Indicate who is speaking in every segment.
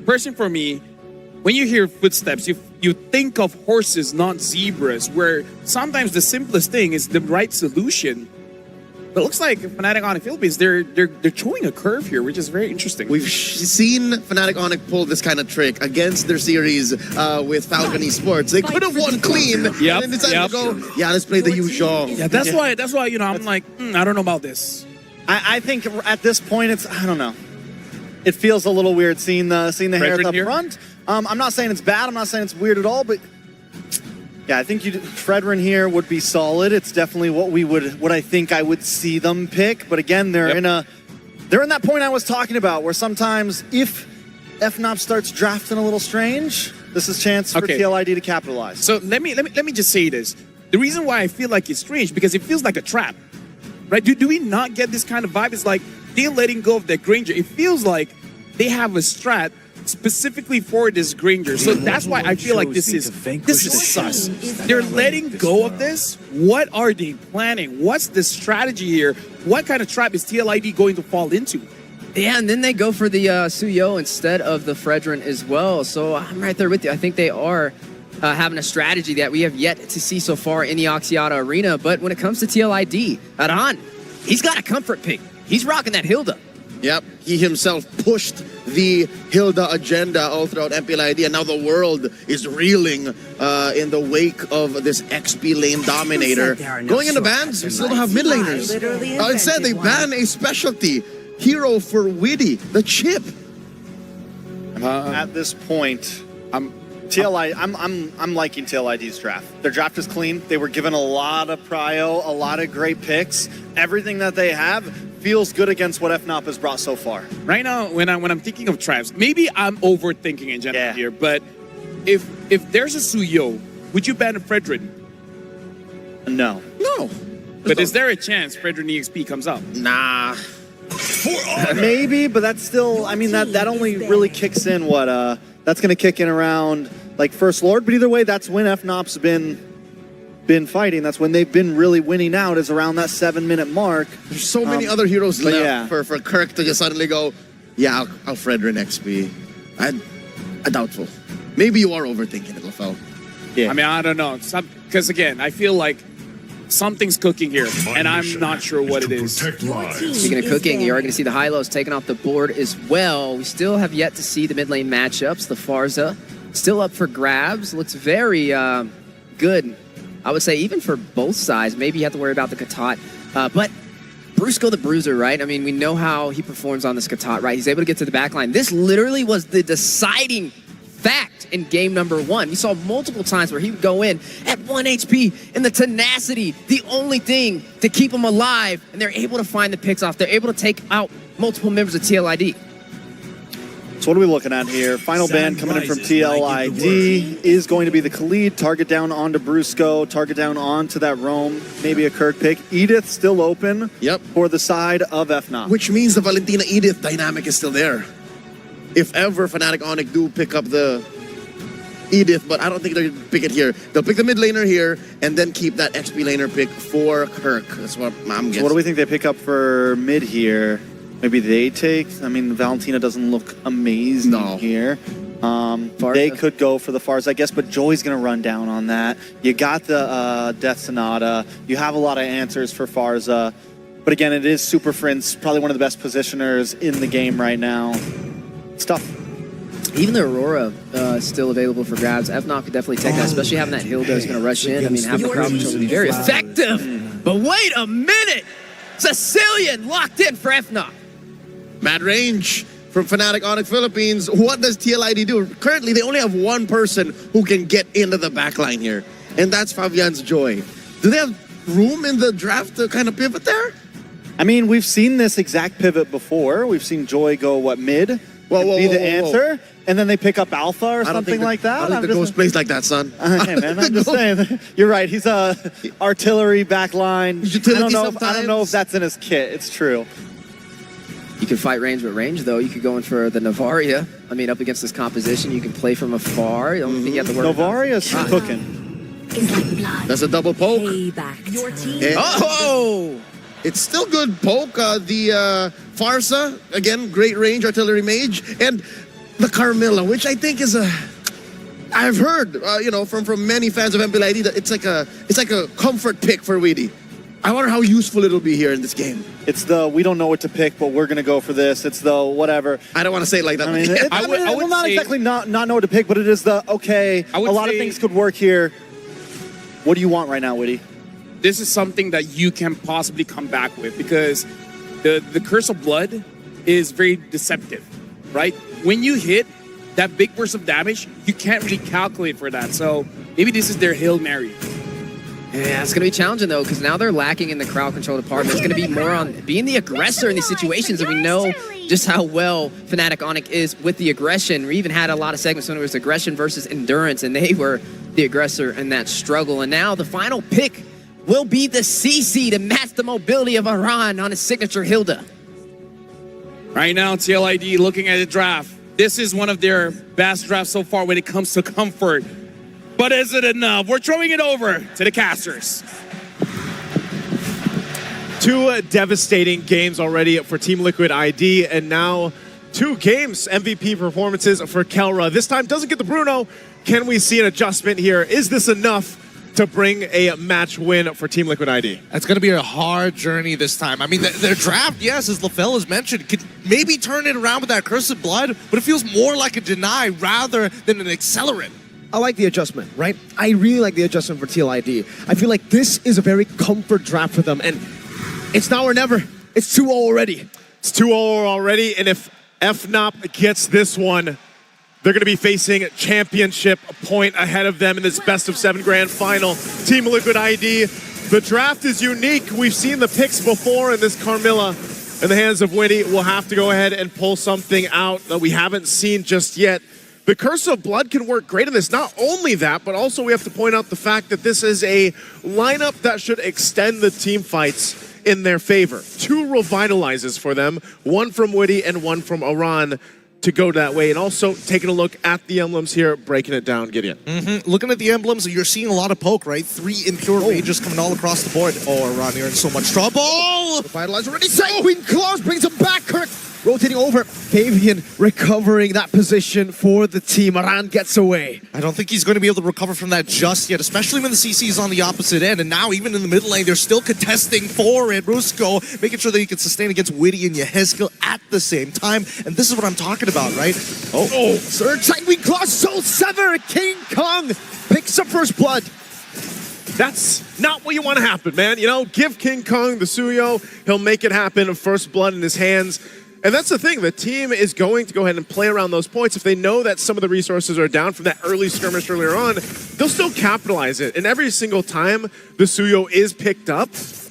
Speaker 1: Person for me, when you hear footsteps, you think of horses, not zebras, where sometimes the simplest thing is the right solution. But it looks like Fnatic Onyx Philippines, they're showing a curve here, which is very interesting.
Speaker 2: We've seen Fnatic Onyx pull this kind of trick against their series with Falcon Esports. They could have won clean, and then decided to go, yeah, let's play the usual.
Speaker 1: Yeah, that's why, you know, I'm like, I don't know about this.
Speaker 3: I think at this point, I don't know. It feels a little weird seeing the hair at the front. I'm not saying it's bad. I'm not saying it's weird at all, but yeah, I think Fredrin here would be solid. It's definitely what I think I would see them pick. But again, they're in that point I was talking about, where sometimes if Fnop starts drafting a little strange, this is a chance for TLID to capitalize.
Speaker 1: So let me just say this. The reason why I feel like it's strange, because it feels like a trap, right? Do we not get this kind of vibe? It's like they're letting go of their Granger. It feels like they have a strat specifically for this Granger. So that's why I feel like this is sus. They're letting go of this. What are they planning? What's the strategy here? What kind of trap is TLID going to fall into?
Speaker 4: Yeah, and then they go for the Suyo instead of the Fredrin as well. So I'm right there with you. I think they are having a strategy that we have yet to see so far in the Oxiata arena. But when it comes to TLID, Adhan, he's got a comfort pick. He's rocking that Hilda.
Speaker 2: Yep, he himself pushed the Hilda agenda all throughout MPLID, and now the world is reeling in the wake of this XP lane dominator. Going into bans, we still don't have mid laners. Instead, they ban a specialty hero for Witty, the chip.
Speaker 3: At this point, I'm liking TLID's draft. Their draft is clean. They were given a lot of prio, a lot of great picks. Everything that they have feels good against what Fnop has brought so far.
Speaker 1: Right now, when I'm thinking of traps, maybe I'm overthinking in general here, but if there's a Suyo, would you ban a Fredrin?
Speaker 3: No.
Speaker 2: No.
Speaker 1: But is there a chance Fredrin EXP comes up?
Speaker 2: Nah.
Speaker 3: Maybe, but that's still, I mean, that only really kicks in that's going to kick in around like First Lord, but either way, that's when Fnop's been fighting. That's when they've been really winning out, is around that 7-minute mark.
Speaker 2: There's so many other heroes left for Kirk to just suddenly go, yeah, I'll Fredrin XP. I doubtful. Maybe you are overthinking it, Tlph.
Speaker 1: Yeah. I mean, I don't know. Because again, I feel like something's cooking here, and I'm not sure what it is.
Speaker 4: Speaking of cooking, you are going to see the high-lows taken off the board as well. We still have yet to see the mid-lane matchups. The Pharsa still up for grabs. Looks very good, I would say, even for both sides. Maybe you have to worry about the Katat. But Brusco the Bruiser, right? I mean, we know how he performs on this Katat, right? He's able to get to the back line. This literally was the deciding fact in game number 1. We saw multiple times where he would go in at 1 HP, and the tenacity, the only thing to keep him alive, and they're able to find the picks off. They're able to take out multiple members of TLID.
Speaker 3: So what are we looking at here? Final ban coming in from TLID is going to be the Khalid. Target down onto Brusco. Target down onto that Roam. Maybe a Kirk pick. Edith still open for the side of Fnop.
Speaker 2: Which means the Valentina Edith dynamic is still there. If ever Fnatic Onyx do pick up the Edith, but I don't think they're going to pick it here. They'll pick the mid laner here and then keep that XP laner pick for Kirk. That's what I'm guessing.
Speaker 3: So what do we think they pick up for mid here? Maybe they take, I mean, Valentina doesn't look amazing here. They could go for the Fars, I guess, but Joy's going to run down on that. You got the Death Sonata. You have a lot of answers for Farza. But again, it is Super Friends, probably one of the best positioners in the game right now. It's tough.
Speaker 4: Even the Aurora is still available for grabs. Fnop could definitely take that, especially having that Hilda is going to rush in. I mean, having the crowd control would be very effective. But wait a minute! Sicilian locked in for Fnop.
Speaker 2: Mad range from Fnatic Onyx Philippines. What does TLID do? Currently, they only have one person who can get into the backline here, and that's Fabian's Joy. Do they have room in the draft to kind of pivot there?
Speaker 3: I mean, we've seen this exact pivot before. We've seen Joy go, mid? Be the answer, and then they pick up Alpha or something like that.
Speaker 2: I don't think the Ghost plays like that, son.
Speaker 3: Hey, man, I'm just saying. You're right. He's a artillery backline. I don't know if that's in his kit. It's true.
Speaker 4: You can fight range with range, though. You could go in for the Navaria. I mean, up against this composition, you can play from afar. The only thing you have to worry about.
Speaker 3: Navaria's cooking.
Speaker 2: That's a double poke.
Speaker 5: Your team.
Speaker 4: Oh!
Speaker 2: It's still good poke. The Farsa, again, great range artillery mage. And the Carmilla, which I think is I've heard, from many fans of MPLID that it's like a comfort pick for Witty. I wonder how useful it'll be here in this game.
Speaker 3: It's the we don't know what to pick, but we're gonna go for this. It's the whatever.
Speaker 2: I don't want to say it like that.
Speaker 3: I mean,
Speaker 1: I would
Speaker 3: not
Speaker 1: say,
Speaker 3: exactly not know what to pick, but it is the okay. A lot of things could work here. What do you want right now, Witty?
Speaker 1: This is something that you can possibly come back with because the Curse of Blood is very deceptive, right? When you hit that big burst of damage, you can't really calculate for that. So maybe this is their Hail Mary.
Speaker 4: Yeah, it's going to be challenging, though, because now they're lacking in the crowd control department. It's going to be more on being the aggressor in these situations, and we know just how well Fnatic Onic is with the aggression. We even had a lot of segments when it was aggression versus endurance, and they were the aggressor in that struggle. And now the final pick will be the CC to match the mobility of Aran on his signature Hilda.
Speaker 1: Right now, TLID looking at the draft. This is one of their best drafts so far when it comes to comfort. But is it enough? We're throwing it over to the casters.
Speaker 5: 2 devastating games already for Team Liquid ID, and now 2 games MVP performances for Kelra. This time doesn't get the Bruno. Can we see an adjustment here? Is this enough to bring a match win for Team Liquid ID?
Speaker 6: It's going to be a hard journey this time. I mean, their draft, yes, as LaFell has mentioned, could maybe turn it around with that Curse of Blood, but it feels more like a deny rather than an accelerant.
Speaker 7: I like the adjustment, right? I really like the adjustment for TLID. I feel like this is a very comfort draft for them, and it's now or never. It's 2-0 already.
Speaker 5: It's 2-0 already, and if Fnop gets this one, they're going to be facing championship point ahead of them in this best-of-7 grand final. Team Liquid ID, the draft is unique. We've seen the picks before, and this Carmilla in the hands of Witty will have to go ahead and pull something out that we haven't seen just yet. The Curse of Blood can work great in this. Not only that, but also we have to point out the fact that this is a lineup that should extend the team fights in their favor. 2 revitalizes for them, 1 from Witty and 1 from Aran to go that way. And also taking a look at the emblems here, breaking it down, Gideon.
Speaker 6: Looking at the emblems, you're seeing a lot of poke, right? 3 impure rages coming all across the board. Oh, Aran, you're in so much trouble!
Speaker 7: Revitalize already. Sanguine Claws brings him back. Kirk rotating over. Fabian recovering that position for the team. Aran gets away.
Speaker 6: I don't think he's going to be able to recover from that just yet, especially when the CC is on the opposite end. And now, even in the mid lane, they're still contesting for it. Rusko making sure that he can sustain against Witty and Yehezkel at the same time. And this is what I'm talking about, right?
Speaker 7: Oh, Surge, Sanguine Claws, Soul Sever. King Kong picks up first blood.
Speaker 5: That's not what you want to happen, man. You know, give King Kong the Suyo. He'll make it happen. First blood in his hands. And that's the thing, the team is going to go ahead and play around those points. If they know that some of the resources are down from that early skirmish earlier on, they'll still capitalize it. And every single time the Suyo is picked up,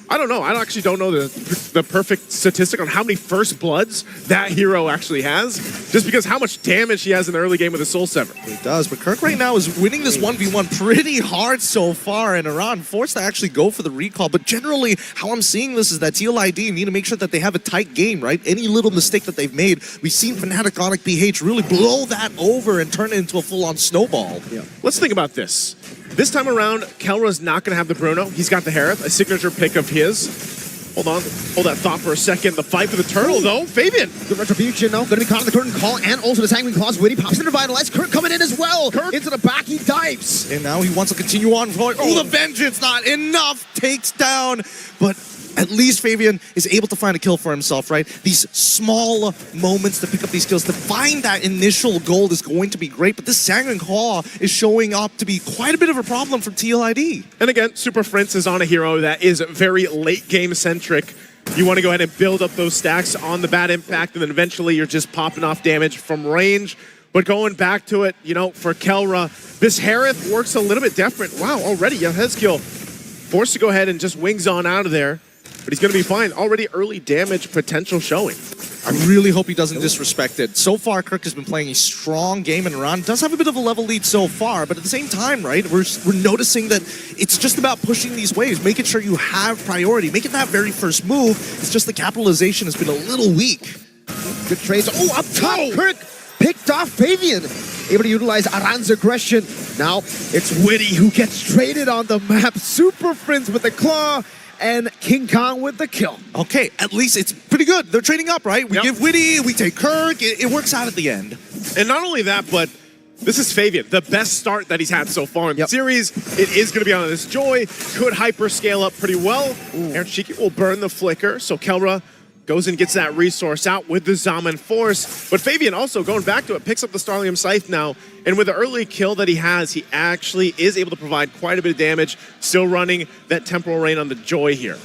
Speaker 5: I don't know, I actually don't know the perfect statistic on how many first bloods that hero actually has, just because how much damage he has in the early game with the Soul Sever.
Speaker 6: He does, but Kirk right now is winning this 1v1 pretty hard so far, and Aran forced to actually go for the recall. But generally, how I'm seeing this is that TLID need to make sure that they have a tight game, right? Any little mistake that they've made, we've seen Fnatic Onic BH really blow that over and turn it into a full-on snowball.
Speaker 5: Yeah. Let's think about this. This time around, Kelra's not going to have the Bruno. He's got the Harith, a signature pick of his. Hold on. Hold that thought for a second. The fight for the turtle, though. Fabian.
Speaker 7: Good retribution, though. Going to be caught in the curtain call and also the Sanguine Claws. Witty pops in to revitalize. Kirk coming in as well. Kirk into the back. He dives.
Speaker 6: And now he wants to continue on. Oh, the vengeance, not enough. Takes down. But at least Fabian is able to find a kill for himself, right? These small moments to pick up these kills, to find that initial gold is going to be great, but this Sanguine Claw is showing up to be quite a bit of a problem for TLID.
Speaker 5: And again, Super Prince is on a hero that is very late game centric. You want to go ahead and build up those stacks on the bad impact, and then eventually you're just popping off damage from range. But going back to it, you know, for Kelra, this Harith works a little bit different. Wow, already Yehezkel forced to go ahead and just wings on out of there. But he's going to be fine. Already early damage potential showing.
Speaker 6: I really hope he doesn't disrespect it. So far, Kirk has been playing a strong game, and Aran does have a bit of a level lead so far, but at the same time, right, we're noticing that it's just about pushing these waves, making sure you have priority, making that very first move. It's just the capitalization has been a little weak.
Speaker 7: Good trades. Oh, up top, Kirk picked off Fabian. Able to utilize Aran's aggression. Now, it's Witty who gets traded on the map. Super Friends with the claw. And King Kong with the kill.
Speaker 6: Okay, at least it's pretty good. They're trading up, right? We give Witty, we take Kirk. It works out at the end.
Speaker 5: And not only that, but this is Fabian, the best start that he's had so far in the series. It is going to be on this Joy. Could hyperscale up pretty well. Aaron Shiki will burn the flicker, so Kelra goes and gets that resource out with the Zaman Force. But Fabian also, going back to it, picks up the Starlium Scythe now. And with the early kill that he has, he actually is able to provide quite a bit of damage, still running that Temporal Rain on the Joy here.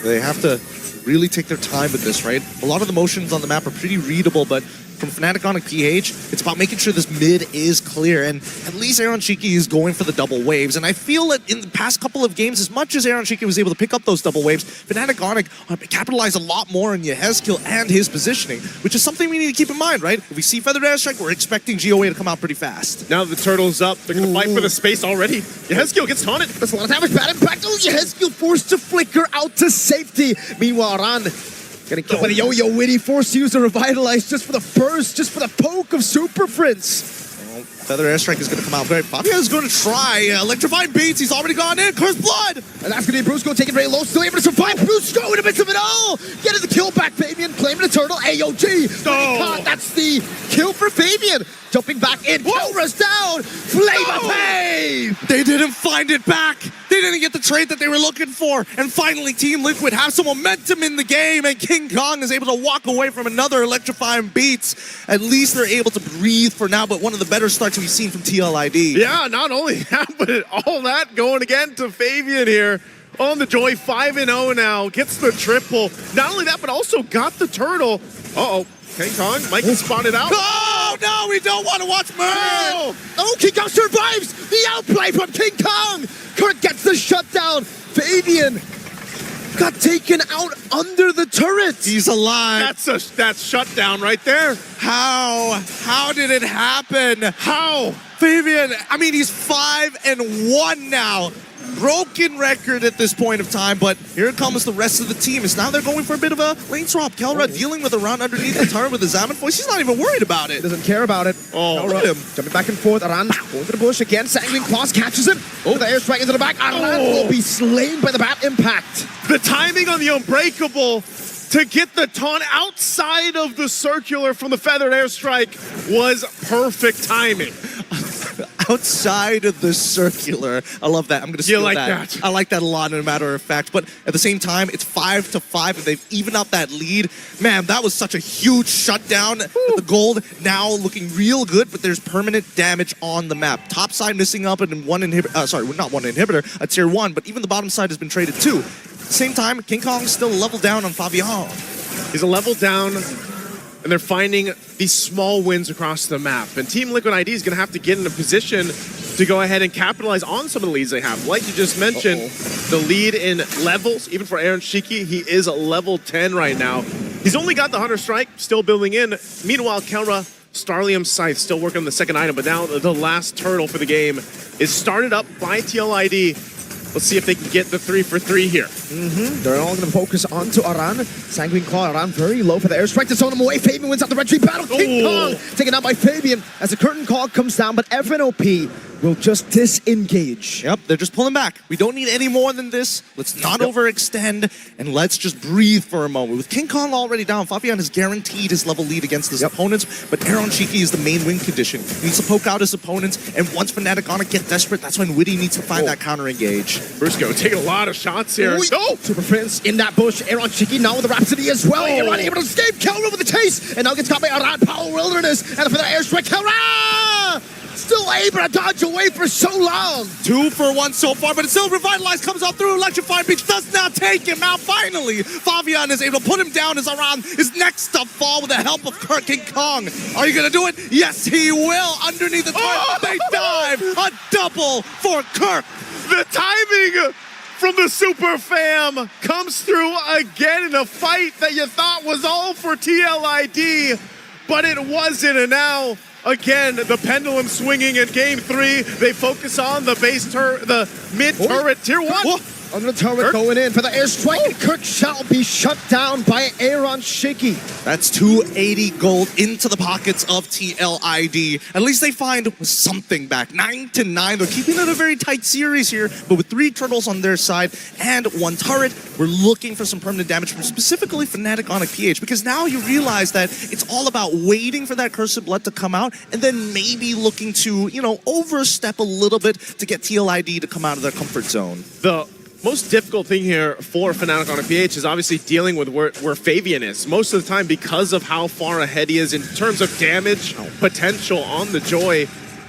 Speaker 6: They have to really take their time with this, right? A lot of the motions on the map are pretty readable, but from Fnatic on a PH, it's about making sure this mid is clear, and at least Aaron Shiki is going for the double waves, and I feel that in the past couple of games, as much as Aaron Shiki was able to pick up those double waves, Fnatic capitalized a lot more on Yehezkiel and his positioning, which is something we need to keep in mind, right? If we see Feathered Airstrike, we're expecting GOA to come out pretty fast.
Speaker 5: Now the turtle's up, they're going to fight for the space already. Yehezkiel gets taunted.
Speaker 7: That's a lot of damage, bad impact. Oh, Yehezkiel forced to flicker out to safety. Meanwhile, Aran gonna kill with a yo-yo witty, forced to use a revitalize just for the burst, just for the poke of Super Prince.
Speaker 6: Feather Airstrike is going to come out very. Fabian is going to try electrifying beats. He's already gone in. Cursed Blood.
Speaker 7: And that's going to be Brusco taking very low, still able to survive. Brusco in the midst of it all. Getting the kill back, Fabian claiming the turtle. AOG. That's the kill for Fabian. Jumping back in. Kelra's down. Flame of Pain.
Speaker 6: They didn't find it back. They didn't get the trade that they were looking for. And finally, Team Liquid have some momentum in the game, and King Kong is able to walk away from another electrifying beats. At least they're able to breathe for now, but one of the better starts we've seen from TLID.
Speaker 5: Yeah, not only that, but all that going again to Fabian here on the Joy, 5-0 now, gets the triple. Not only that, but also got the turtle. Uh-oh, King Kong might get spotted out.
Speaker 6: Oh, no, we don't want to watch Murray.
Speaker 7: Oh, King Kong survives the outplay from King Kong. Kirk gets the shutdown. Fabian got taken out under the turret.
Speaker 6: He's alive.
Speaker 5: That's shutdown right there.
Speaker 6: How did it happen?
Speaker 5: How?
Speaker 6: Fabian, I mean, he's 5-1 now. Broken record at this point of time, but here comes the rest of the team. It's now they're going for a bit of a lane swap. Kelra dealing with a round underneath the turret with the Zaman voice. He's not even worried about it.
Speaker 7: Doesn't care about it.
Speaker 6: Oh, look at him.
Speaker 7: Jumping back and forth. Aran going to the bush again. Sanguine Claws catches him. Oh, the airstrike into the back. Aran will be slain by the bat impact.
Speaker 5: The timing on the Unbreakable to get the taunt outside of the circular from the Feathered Airstrike was perfect timing.
Speaker 6: Outside of the circular. I love that. I'm going to steal that. I like that a lot, as a matter of fact. But at the same time, it's 5-5, and they've evened out that lead. Man, that was such a huge shutdown. The gold now looking real good, but there's permanent damage on the map. Top side missing up and one inhibitor. Sorry, not one inhibitor, a tier 1, but even the bottom side has been traded too. At the same time, King Kong's still level down on Fabian.
Speaker 5: He's a level down, and they're finding these small wins across the map. And Team Liquid ID is going to have to get in a position to go ahead and capitalize on some of the leads they have. Like you just mentioned, the lead in levels, even for Aaron Shiki, he is at level 10 right now. He's only got the Hunter Strike, still building in. Meanwhile, Kelra, Starlium Scythe, still working on the second item, but now the last turtle for the game is started up by TLID. Let's see if they can get the 3 for 3 here.
Speaker 7: They're all going to focus onto Aran. Sanguine Claw, Aran very low for the airstrike to zone him away. Fabian wins out the retreat battle. King Kong taken out by Fabian as the curtain call comes down, but FNOP will just disengage.
Speaker 6: Yep, they're just pulling back. We don't need any more than this. Let's not overextend, and let's just breathe for a moment. With King Kong already down, Fabian has guaranteed his level lead against his opponents, but Aaron Shiki is the main win condition. He needs to poke out his opponents, and once Fnatic on it get desperate, that's when Witty needs to find that counter engage.
Speaker 5: Brusco taking a lot of shots here.
Speaker 7: Super Prince in that bush. Aaron Shiki now with the Rhapsody as well. Aaron able to escape. Kelra with the chase, and now gets caught by Aran. Power Wilderness, and for the airstrike, Kelra! Still able to dodge away for so long.
Speaker 6: 2 for 1 so far, but it's still revitalized, comes out through Electrifying Beats, does not take him out. Finally, Fabian is able to put him down as Aran is next to fall with the help of King Kong. Are you going to do it? Yes, he will. Underneath the turret, they dive. A double for Kirk.
Speaker 5: The timing from the Super Fam comes through again in a fight that you thought was all for TLID, but it wasn't, and now again, the pendulum swinging in Game 3. They focus on the base the mid turret, tier 1.
Speaker 7: under the turret going in for the airstrike. And Kirk shall be shut down by Aaron Shaky.
Speaker 6: That's 280 gold into the pockets of TLID. At least they find something back. 9-9. They're keeping it a very tight series here, but with 3 turtles on their side and 1 turret, we're looking for some permanent damage from specifically Fnatic on a PH, because now you realize that it's all about waiting for that Cursed Blood to come out and then maybe looking to, you know, overstep a little bit to get TLID to come out of their comfort zone.
Speaker 5: The most difficult thing here for Fnatic on a PH is obviously dealing with where Fabian is. Most of the time, because of how far ahead he is in terms of damage potential on the Joy,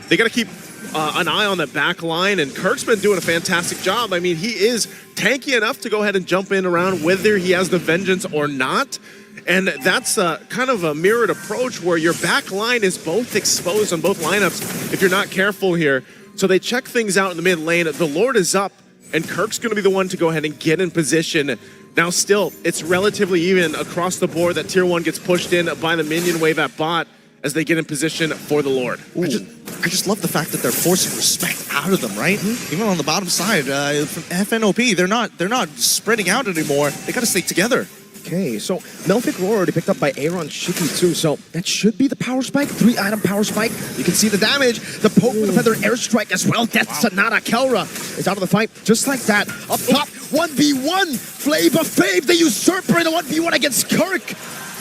Speaker 5: they got to keep an eye on the back line, and Kirk's been doing a fantastic job. I mean, he is tanky enough to go ahead and jump in around whether he has the Vengeance or not. And that's kind of a mirrored approach where your back line is both exposed on both lineups if you're not careful here. So they check things out in the mid lane. The Lord is up, and Kirk's going to be the one to go ahead and get in position. Now still, it's relatively even across the board that Tier 1 gets pushed in by the minion wave at bot as they get in position for the Lord.
Speaker 6: I just love the fact that they're forcing respect out of them, right? Even on the bottom side, from FNOP, they're not spreading out anymore. They got to stay together.
Speaker 7: Okay, so Melfic Roar already picked up by Aaron Shiki too, so that should be the power spike, 3-item power spike. You can see the damage, the poke with the feather airstrike as well. Death Sonata. Kelra is out of the fight just like that. Up top, 1v1, Flavor Fave, the usurper in a 1v1 against Kirk.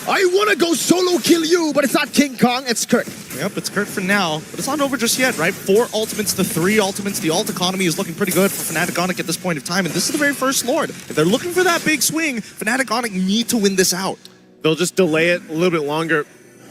Speaker 7: I want to go solo kill you, but it's not King Kong, it's Kirk.
Speaker 6: Yep, it's Kirk for now, but it's not over just yet, right? 4 ultimates to 3 ultimates. The ult economy is looking pretty good for Fnatic Onic at this point of time, and this is the very first Lord. If they're looking for that big swing, Fnatic Onic need to win this out.
Speaker 5: They'll just delay it a little bit longer.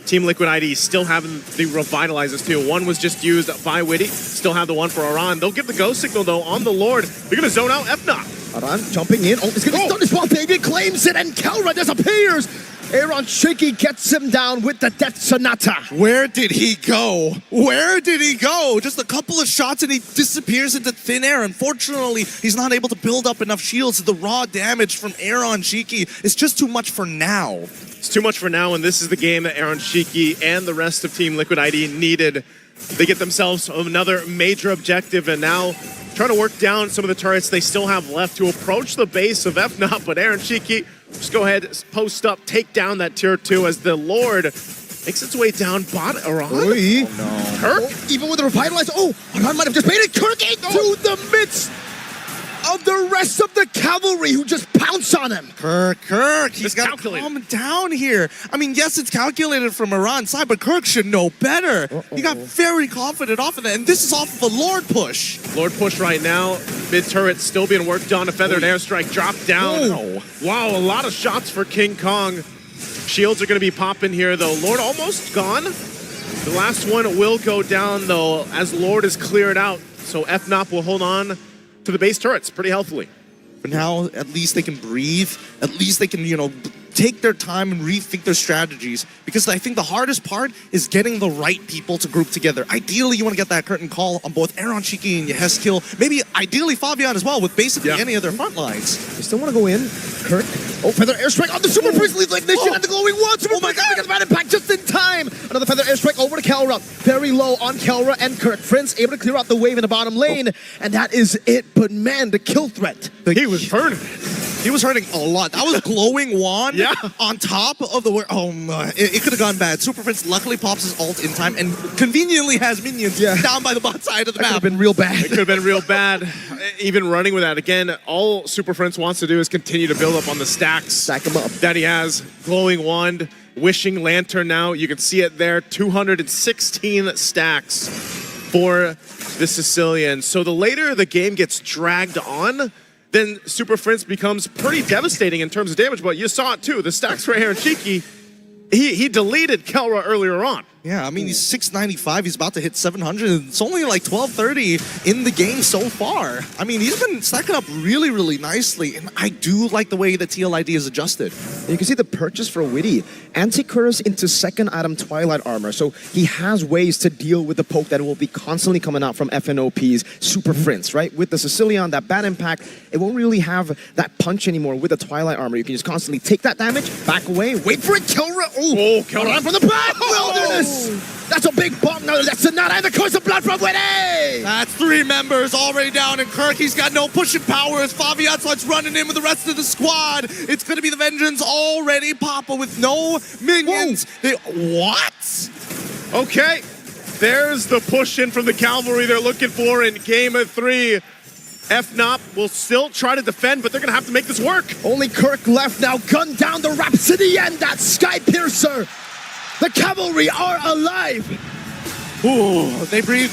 Speaker 5: Team Liquid ID still having the revitalizers too. One was just used by Witty, still have the one for Aran. They'll give the go signal though on the Lord. They're gonna zone out Fnop.
Speaker 7: Aran jumping in, it's gonna stun as well, Fabian claims it, and Kelra disappears. Aaron Shaky gets him down with the Death Sonata.
Speaker 6: Where did he go? Where did he go? Just a couple of shots and he disappears into thin air. Unfortunately, he's not able to build up enough shields. The raw damage from Aaron Shaky is just too much for now.
Speaker 5: It's too much for now, and this is the game that Aaron Shaky and the rest of Team Liquid ID needed. They get themselves another major objective, and now trying to work down some of the turrets they still have left to approach the base of Fnop, but Aaron Shaky just go ahead, post up, take down that tier 2 as the Lord makes its way down bot. Aran?
Speaker 7: Oh, no.
Speaker 5: Kirk?
Speaker 7: Even with the revitalized, Aran might have just made it. Kirk into the midst of the rest of the cavalry who just pounce on him.
Speaker 6: Kirk, he's got to calm down here. I mean, yes, it's calculated from Aran's side, but Kirk should know better. He got very confident off of that, and this is off of a Lord push.
Speaker 5: Lord push right now. Mid turret still being worked on. A feathered airstrike dropped down. Wow, a lot of shots for King Kong. Shields are going to be popping here, though. Lord almost gone. The last one will go down, though, as Lord is cleared out. So Fnop will hold on to the base turrets pretty healthily.
Speaker 6: For now, at least they can breathe. At least they can, you know, take their time and rethink their strategies, because I think the hardest part is getting the right people to group together. Ideally, you want to get that curtain call on both Aaron Shiki and Yeheskill. Maybe ideally Fabian as well, with basically any of their front lines.
Speaker 7: You still want to go in, Kirk. Feather airstrike on the Super Priest leads like this shit, and the glowing one. Super Priest gonna get the bad impact just in time. Another feather airstrike over to Kelra. Very low on Kelra and Kirk. Friends able to clear out the wave in the bottom lane, and that is it. But man, the kill threat.
Speaker 5: He was hurting.
Speaker 6: He was hurting a lot. That was glowing wand on top of the... Oh my, it could have gone bad. Super Prince luckily pops his ult in time and conveniently has minions down by the bot side of the map.
Speaker 7: Could have been real bad.
Speaker 5: It could have been real bad. Even running with that. Again, all Super Prince wants to do is continue to build up on the stacks.
Speaker 7: Stack them up.
Speaker 5: That he has. Glowing wand, wishing lantern now. You can see it there. 216 stacks for the Sicilian. So the later the game gets dragged on, then Super Prince becomes pretty devastating in terms of damage, but you saw it too. The stacks for Aaron Shiki, he deleted Kelra earlier on.
Speaker 6: Yeah, I mean, he's 695, he's about to hit 700, and it's only like 1230 in the game so far. I mean, he's been stacking up really, really nicely, and I do like the way that TLID is adjusted.
Speaker 7: You can see the purchase for Witty. Anti-Curse into second item Twilight Armor, so he has ways to deal with the poke that will be constantly coming out from FNOP's Super Prince, right? With the Sicilian, that bad impact, it won't really have that punch anymore with the Twilight Armor. You can just constantly take that damage, back away, wait for it, Kelra.
Speaker 5: Oh, Kelra
Speaker 7: from the back, Wilderness! That's a big bomb. No, that's not. And the course of blood from Winnie.
Speaker 6: That's 3 members already down, and Kirk, he's got no pushing power as Faviat starts running in with the rest of the squad. It's going to be the Vengeance already. Papa with no minions. What?
Speaker 5: Okay, there's the push in from the Cavalry they're looking for in game of 3. Fnop will still try to defend, but they're going to have to make this work.
Speaker 7: Only Kirk left now. Gun down the Rhapsody and that Sky Piercer. The Cavalry are alive.
Speaker 6: Ooh, they breathe